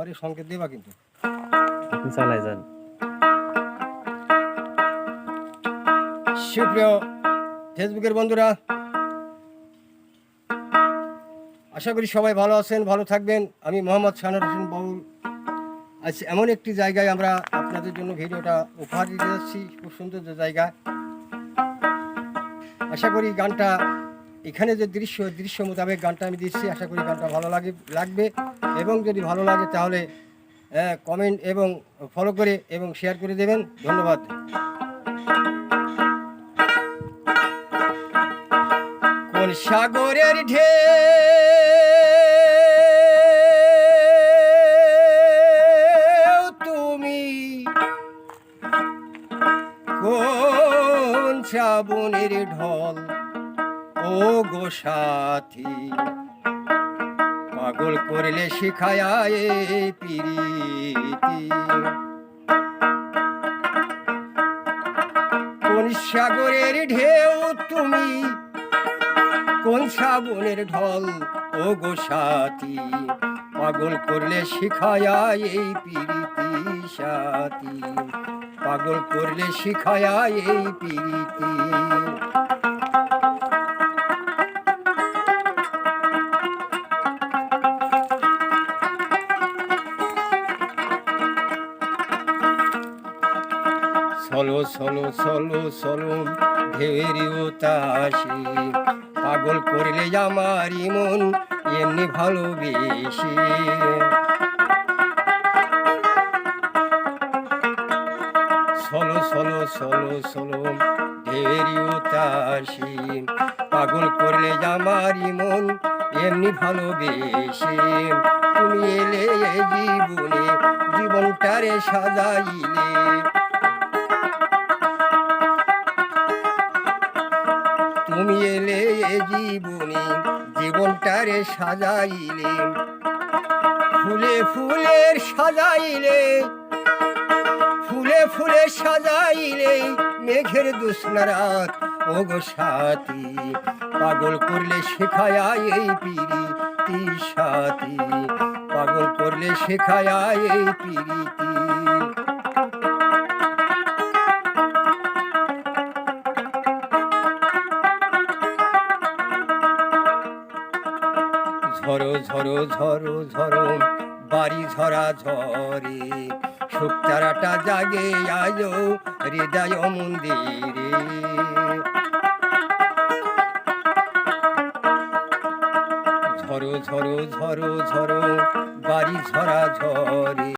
পরে সংকেত দেবা কিন্তু। আপনি চালাই যান। সুপ্রিয় ফেসবুকের বন্ধুরা, আশা করি সবাই ভালো আছেন, ভালো থাকবেন। আমি মোহাম্মদ শাহানুর হোসেন বাউল। আজ এমন একটি জায়গায় আমরা আপনাদের জন্য ভিডিওটা উপহার দিতে যাচ্ছি, খুব সুন্দর যে জায়গা। আশা করি গানটা এখানে যে দৃশ্য মোতাবেক গানটা আমি দিচ্ছি, আশা করি গানটা ভালো লাগবে এবং যদি ভালো লাগে তাহলে কমেন্ট এবং ফলো করে এবং শেয়ার করে দেবেন। ধন্যবাদ। কোন সাগরের ঢেউ তুমি, কোন শ্রাবণের ঢল ও গো সাথী, পাগল করলে শিখায় প্রীতি। কোন সাগরের ঢেউ তুমি, কোন শ্রাবণের ঢল ও গো সাথী, পাগল করলে শিখায় প্রীতি সাথী, পাগল করলে শিখায় প্রীতি। চলো চলো চলো চলো ঢেউয়ের উতাসে, পাগল করলে আমার মন এমনি ভালোবেসে। চলো চলো চলো চলো ঢেউয়ের উতাসে, পাগল করলে আমার মন এমনি ভালোবেসে। তুমি এলে জীবনে, জীবনটারে সাজাইলে, তুমি এলে জীবনে, জীবনটারে সাজাইলে, ফুলে ফুলের সাজাইলে, ফুলে ফুলে সাজাইলে মেঘের দোসনা রাত ও গো সাথী, পাগল করলে শেখায় প্রীতি সাথী, পাগল করলে শেখায় প্রীতি। ঝরো ঝরো ঝরো ঝরো বাড়ি ঝরা ঝরে, শুকতারাটা জাগে আজো হৃদয় মন্দিরে। ঝরো ঝরো ঝরো ঝরো বাড়ি ঝরা ঝরে।